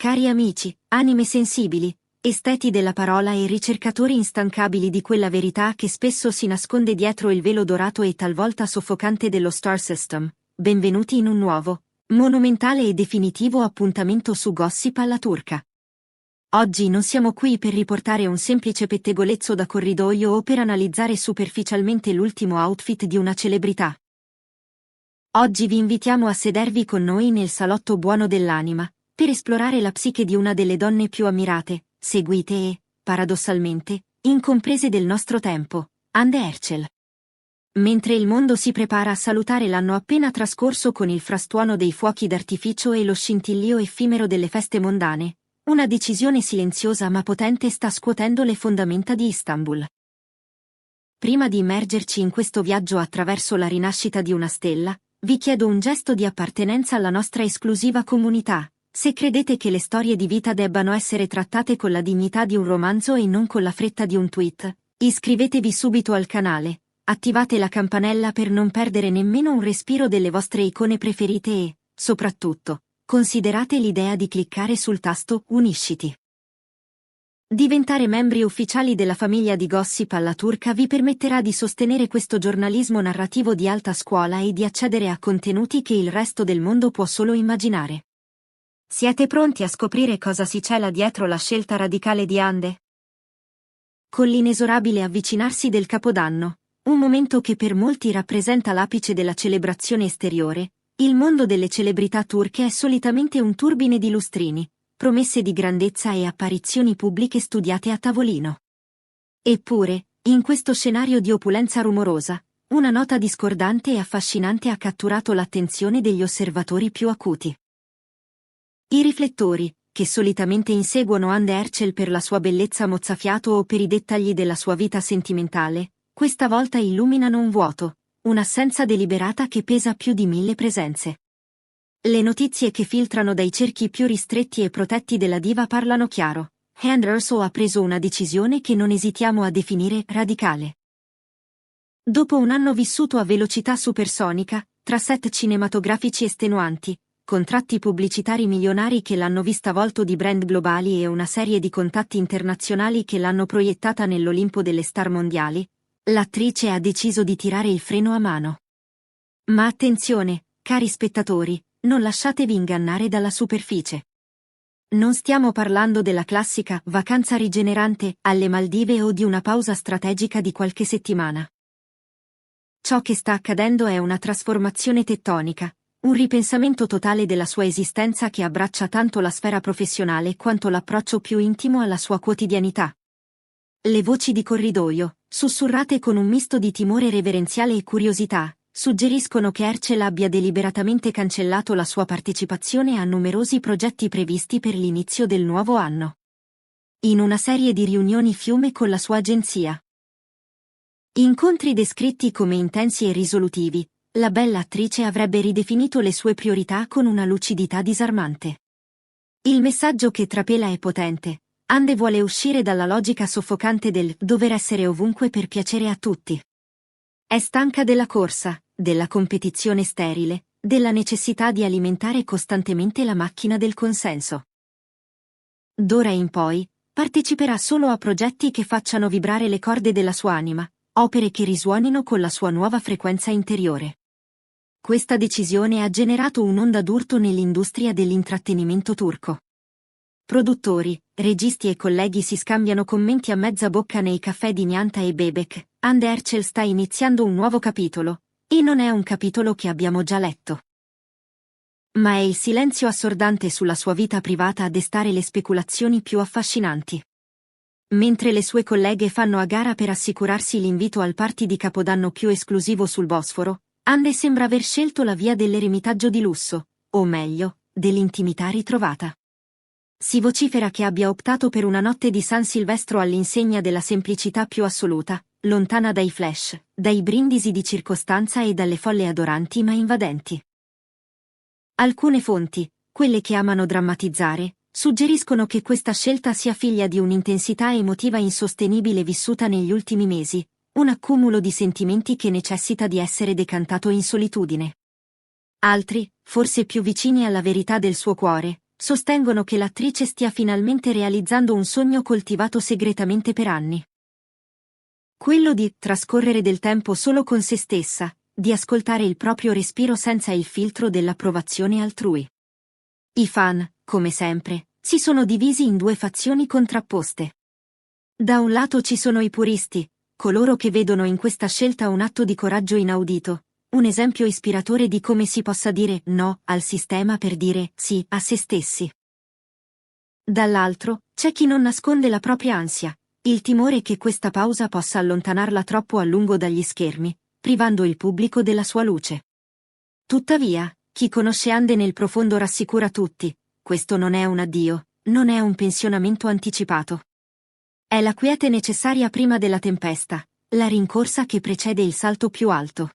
Cari amici, anime sensibili, esteti della parola e ricercatori instancabili di quella verità che spesso si nasconde dietro il velo dorato e talvolta soffocante dello Star System, benvenuti in un nuovo, monumentale e definitivo appuntamento su Gossip alla turca. Oggi non siamo qui per riportare un semplice pettegolezzo da corridoio o per analizzare superficialmente l'ultimo outfit di una celebrità. Oggi vi invitiamo a sedervi con noi nel salotto buono dell'anima, per esplorare la psiche di una delle donne più ammirate, seguite e, paradossalmente, incomprese del nostro tempo, Hande Erçel. Mentre il mondo si prepara a salutare l'anno appena trascorso con il frastuono dei fuochi d'artificio e lo scintillio effimero delle feste mondane, una decisione silenziosa ma potente sta scuotendo le fondamenta di Istanbul. Prima di immergerci in questo viaggio attraverso la rinascita di una stella, vi chiedo un gesto di appartenenza alla nostra esclusiva comunità. Se credete che le storie di vita debbano essere trattate con la dignità di un romanzo e non con la fretta di un tweet, iscrivetevi subito al canale, attivate la campanella per non perdere nemmeno un respiro delle vostre icone preferite e, soprattutto, considerate l'idea di cliccare sul tasto Unisciti. Diventare membri ufficiali della famiglia di Gossip alla turca vi permetterà di sostenere questo giornalismo narrativo di alta scuola e di accedere a contenuti che il resto del mondo può solo immaginare. Siete pronti a scoprire cosa si cela dietro la scelta radicale di Hande? Con l'inesorabile avvicinarsi del Capodanno, un momento che per molti rappresenta l'apice della celebrazione esteriore, il mondo delle celebrità turche è solitamente un turbine di lustrini, promesse di grandezza e apparizioni pubbliche studiate a tavolino. Eppure, in questo scenario di opulenza rumorosa, una nota discordante e affascinante ha catturato l'attenzione degli osservatori più acuti. I riflettori, che solitamente inseguono Hande Erçel per la sua bellezza mozzafiato o per i dettagli della sua vita sentimentale, questa volta illuminano un vuoto, un'assenza deliberata che pesa più di 1000 presenze. Le notizie che filtrano dai cerchi più ristretti e protetti della diva parlano chiaro. Hande Erçel ha preso una decisione che non esitiamo a definire radicale. Dopo un anno vissuto a velocità supersonica, tra set cinematografici estenuanti, contratti pubblicitari milionari che l'hanno vista volto di brand globali e una serie di contatti internazionali che l'hanno proiettata nell'Olimpo delle star mondiali, l'attrice ha deciso di tirare il freno a mano. Ma attenzione, cari spettatori, non lasciatevi ingannare dalla superficie. Non stiamo parlando della classica vacanza rigenerante alle Maldive o di una pausa strategica di qualche settimana. Ciò che sta accadendo è una trasformazione tettonica, un ripensamento totale della sua esistenza che abbraccia tanto la sfera professionale quanto l'approccio più intimo alla sua quotidianità. Le voci di corridoio, sussurrate con un misto di timore reverenziale e curiosità, suggeriscono che Erçel abbia deliberatamente cancellato la sua partecipazione a numerosi progetti previsti per l'inizio del nuovo anno. In una serie di riunioni fiume con la sua agenzia. Incontri descritti come intensi e risolutivi, la bella attrice avrebbe ridefinito le sue priorità con una lucidità disarmante. Il messaggio che trapela è potente. Hande vuole uscire dalla logica soffocante del dover essere ovunque per piacere a tutti. È stanca della corsa, della competizione sterile, della necessità di alimentare costantemente la macchina del consenso. D'ora in poi, parteciperà solo a progetti che facciano vibrare le corde della sua anima, opere che risuonino con la sua nuova frequenza interiore. Questa decisione ha generato un'onda d'urto nell'industria dell'intrattenimento turco. Produttori, registi e colleghi si scambiano commenti a mezza bocca nei caffè di Nianta e Bebek. Hande Erçel sta iniziando un nuovo capitolo, e non è un capitolo che abbiamo già letto. Ma è il silenzio assordante sulla sua vita privata a destare le speculazioni più affascinanti. Mentre le sue colleghe fanno a gara per assicurarsi l'invito al party di Capodanno più esclusivo sul Bosforo, Hande sembra aver scelto la via dell'eremitaggio di lusso, o meglio, dell'intimità ritrovata. Si vocifera che abbia optato per una notte di San Silvestro all'insegna della semplicità più assoluta, lontana dai flash, dai brindisi di circostanza e dalle folle adoranti ma invadenti. Alcune fonti, quelle che amano drammatizzare, suggeriscono che questa scelta sia figlia di un'intensità emotiva insostenibile vissuta negli ultimi mesi, un accumulo di sentimenti che necessita di essere decantato in solitudine. Altri, forse più vicini alla verità del suo cuore, sostengono che l'attrice stia finalmente realizzando un sogno coltivato segretamente per anni. Quello di trascorrere del tempo solo con se stessa, di ascoltare il proprio respiro senza il filtro dell'approvazione altrui. I fan, come sempre, si sono divisi in due fazioni contrapposte. Da un lato ci sono i puristi, coloro che vedono in questa scelta un atto di coraggio inaudito, un esempio ispiratore di come si possa dire no al sistema per dire sì a se stessi. Dall'altro, c'è chi non nasconde la propria ansia, il timore che questa pausa possa allontanarla troppo a lungo dagli schermi, privando il pubblico della sua luce. Tuttavia, chi conosce Ande nel profondo rassicura tutti: questo non è un addio, non è un pensionamento anticipato. È la quiete necessaria prima della tempesta, la rincorsa che precede il salto più alto.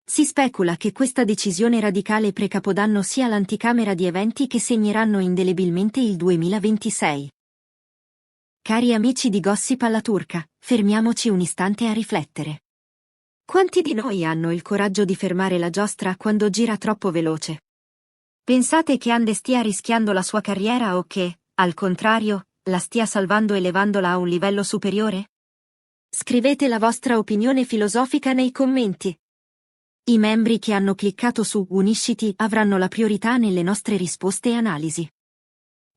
Si specula che questa decisione radicale pre-Capodanno sia l'anticamera di eventi che segneranno indelebilmente il 2026. Cari amici di Gossip alla turca, fermiamoci un istante a riflettere. Quanti di noi hanno il coraggio di fermare la giostra quando gira troppo veloce? Pensate che Ande stia rischiando la sua carriera o che, al contrario, la stia salvando elevandola a un livello superiore? Scrivete la vostra opinione filosofica nei commenti. I membri che hanno cliccato su Unisciti avranno la priorità nelle nostre risposte e analisi.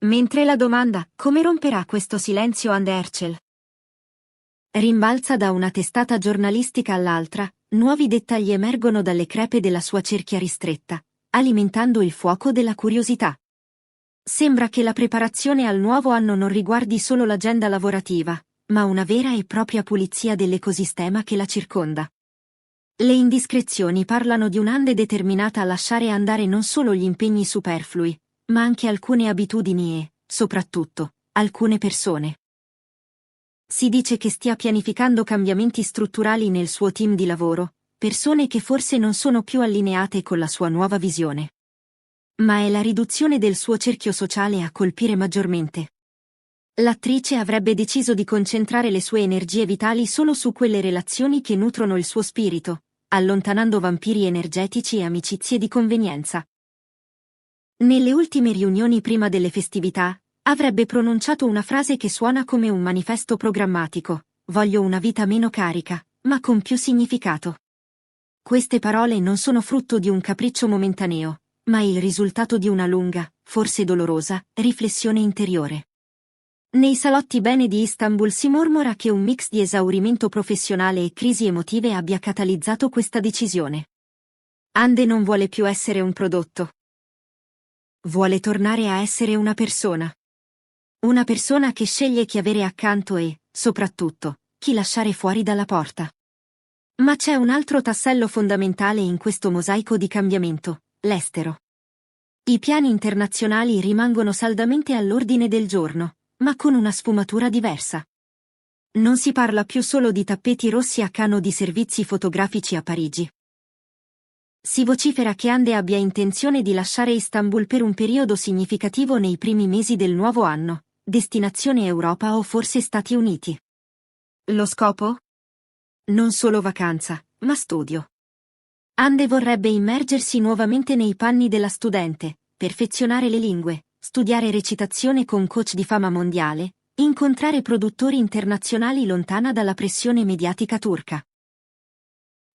Mentre la domanda, come romperà questo silenzio Ande Erçel? Rimbalza da una testata giornalistica all'altra, nuovi dettagli emergono dalle crepe della sua cerchia ristretta, alimentando il fuoco della curiosità. Sembra che la preparazione al nuovo anno non riguardi solo l'agenda lavorativa, ma una vera e propria pulizia dell'ecosistema che la circonda. Le indiscrezioni parlano di un'Ande determinata a lasciare andare non solo gli impegni superflui, ma anche alcune abitudini e, soprattutto, alcune persone. Si dice che stia pianificando cambiamenti strutturali nel suo team di lavoro, persone che forse non sono più allineate con la sua nuova visione. Ma è la riduzione del suo cerchio sociale a colpire maggiormente. L'attrice avrebbe deciso di concentrare le sue energie vitali solo su quelle relazioni che nutrono il suo spirito, allontanando vampiri energetici e amicizie di convenienza. Nelle ultime riunioni prima delle festività, avrebbe pronunciato una frase che suona come un manifesto programmatico: voglio una vita meno carica, ma con più significato. Queste parole non sono frutto di un capriccio momentaneo, ma il risultato di una lunga, forse dolorosa, riflessione interiore. Nei salotti bene di Istanbul si mormora che un mix di esaurimento professionale e crisi emotive abbia catalizzato questa decisione. Ande non vuole più essere un prodotto. Vuole tornare a essere una persona. Una persona che sceglie chi avere accanto e, soprattutto, chi lasciare fuori dalla porta. Ma c'è un altro tassello fondamentale in questo mosaico di cambiamento: l'estero. I piani internazionali rimangono saldamente all'ordine del giorno, ma con una sfumatura diversa. Non si parla più solo di tappeti rossi a capo di servizi fotografici a Parigi. Si vocifera che Ande abbia intenzione di lasciare Istanbul per un periodo significativo nei primi mesi del nuovo anno, destinazione Europa o forse Stati Uniti. Lo scopo? Non solo vacanza, ma studio. Ande vorrebbe immergersi nuovamente nei panni della studente, perfezionare le lingue, studiare recitazione con coach di fama mondiale, incontrare produttori internazionali lontana dalla pressione mediatica turca.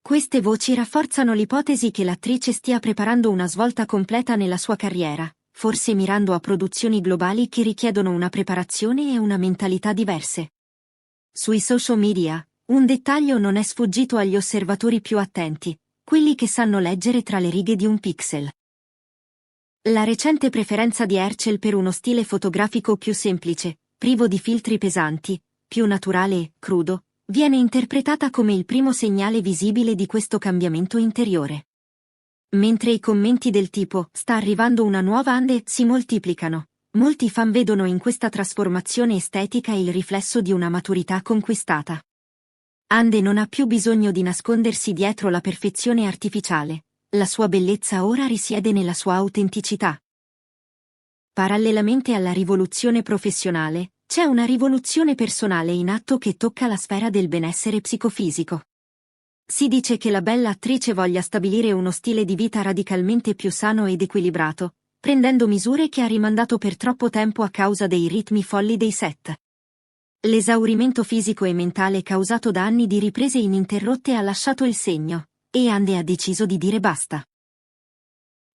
Queste voci rafforzano l'ipotesi che l'attrice stia preparando una svolta completa nella sua carriera, forse mirando a produzioni globali che richiedono una preparazione e una mentalità diverse. Sui social media, un dettaglio non è sfuggito agli osservatori più attenti, quelli che sanno leggere tra le righe di un pixel. La recente preferenza di Erçel per uno stile fotografico più semplice, privo di filtri pesanti, più naturale e crudo, viene interpretata come il primo segnale visibile di questo cambiamento interiore. Mentre i commenti del tipo "sta arrivando una nuova Ande" si moltiplicano, molti fan vedono in questa trasformazione estetica il riflesso di una maturità conquistata. Ande non ha più bisogno di nascondersi dietro la perfezione artificiale, la sua bellezza ora risiede nella sua autenticità. Parallelamente alla rivoluzione professionale, c'è una rivoluzione personale in atto che tocca la sfera del benessere psicofisico. Si dice che la bella attrice voglia stabilire uno stile di vita radicalmente più sano ed equilibrato, prendendo misure che ha rimandato per troppo tempo a causa dei ritmi folli dei set. L'esaurimento fisico e mentale causato da anni di riprese ininterrotte ha lasciato il segno, e Ande ha deciso di dire basta.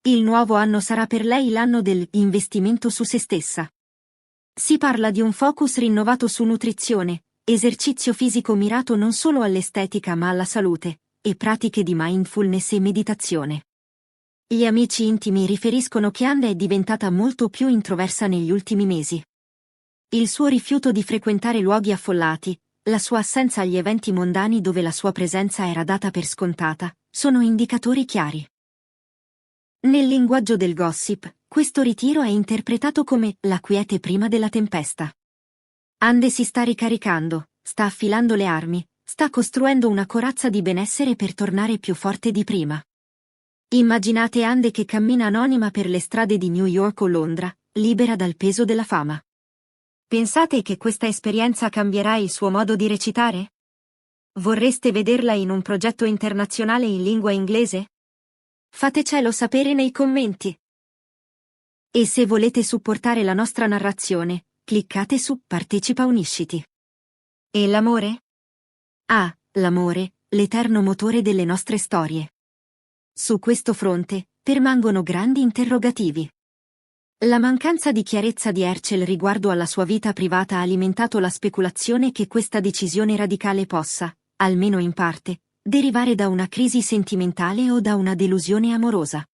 Il nuovo anno sarà per lei l'anno dell'investimento su se stessa. Si parla di un focus rinnovato su nutrizione, esercizio fisico mirato non solo all'estetica ma alla salute, e pratiche di mindfulness e meditazione. Gli amici intimi riferiscono che Ande è diventata molto più introversa negli ultimi mesi. Il suo rifiuto di frequentare luoghi affollati, la sua assenza agli eventi mondani dove la sua presenza era data per scontata, sono indicatori chiari. Nel linguaggio del gossip, questo ritiro è interpretato come la quiete prima della tempesta. Ande si sta ricaricando, sta affilando le armi, sta costruendo una corazza di benessere per tornare più forte di prima. Immaginate Ande che cammina anonima per le strade di New York o Londra, libera dal peso della fama. Pensate che questa esperienza cambierà il suo modo di recitare? Vorreste vederla in un progetto internazionale in lingua inglese? Fatecelo sapere nei commenti. E se volete supportare la nostra narrazione, cliccate su Partecipa Unisciti. E l'amore? Ah, l'amore, l'eterno motore delle nostre storie. Su questo fronte, permangono grandi interrogativi. La mancanza di chiarezza di Herschel riguardo alla sua vita privata ha alimentato la speculazione che questa decisione radicale possa, almeno in parte, derivare da una crisi sentimentale o da una delusione amorosa.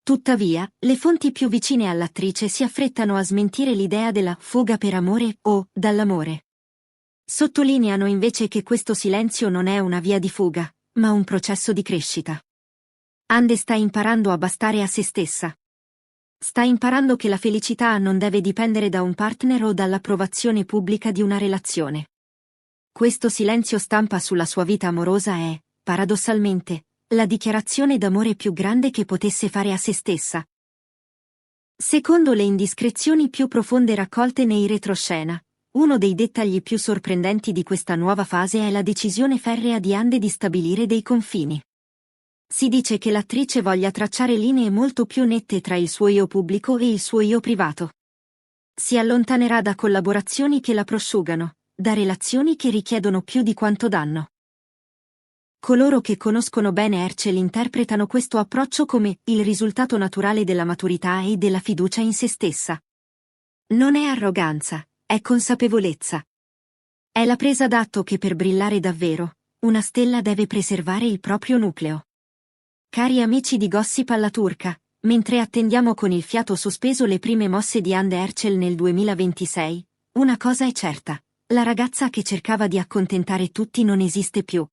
Tuttavia, le fonti più vicine all'attrice si affrettano a smentire l'idea della fuga per amore o dall'amore. Sottolineano invece che questo silenzio non è una via di fuga, ma un processo di crescita. Ande sta imparando a bastare a se stessa. Sta imparando che la felicità non deve dipendere da un partner o dall'approvazione pubblica di una relazione. Questo silenzio stampa sulla sua vita amorosa è, paradossalmente, la dichiarazione d'amore più grande che potesse fare a se stessa. Secondo le indiscrezioni più profonde raccolte nei retroscena, uno dei dettagli più sorprendenti di questa nuova fase è la decisione ferrea di Ande di stabilire dei confini. Si dice che l'attrice voglia tracciare linee molto più nette tra il suo io pubblico e il suo io privato. Si allontanerà da collaborazioni che la prosciugano, da relazioni che richiedono più di quanto danno. Coloro che conoscono bene Herschel interpretano questo approccio come il risultato naturale della maturità e della fiducia in se stessa. Non è arroganza, è consapevolezza. È la presa d'atto che per brillare davvero, una stella deve preservare il proprio nucleo. Cari amici di Gossip alla turca, mentre attendiamo con il fiato sospeso le prime mosse di Ande Herschel nel 2026, una cosa è certa, la ragazza che cercava di accontentare tutti non esiste più.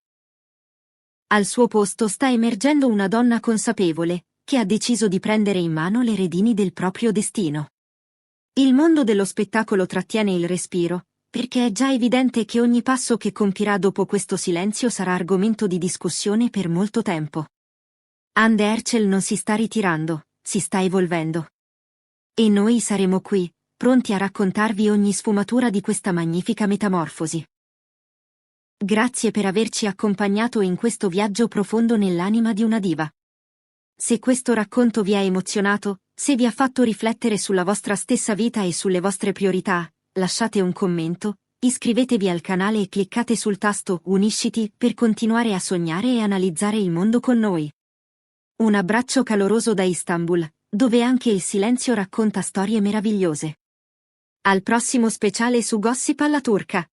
Al suo posto sta emergendo una donna consapevole, che ha deciso di prendere in mano le redini del proprio destino. Il mondo dello spettacolo trattiene il respiro, perché è già evidente che ogni passo che compirà dopo questo silenzio sarà argomento di discussione per molto tempo. Ande Herschel non si sta ritirando, si sta evolvendo. E noi saremo qui, pronti a raccontarvi ogni sfumatura di questa magnifica metamorfosi. Grazie per averci accompagnato in questo viaggio profondo nell'anima di una diva. Se questo racconto vi ha emozionato, se vi ha fatto riflettere sulla vostra stessa vita e sulle vostre priorità, lasciate un commento, iscrivetevi al canale e cliccate sul tasto Unisciti per continuare a sognare e analizzare il mondo con noi. Un abbraccio caloroso da Istanbul, dove anche il silenzio racconta storie meravigliose. Al prossimo speciale su Gossip alla turca!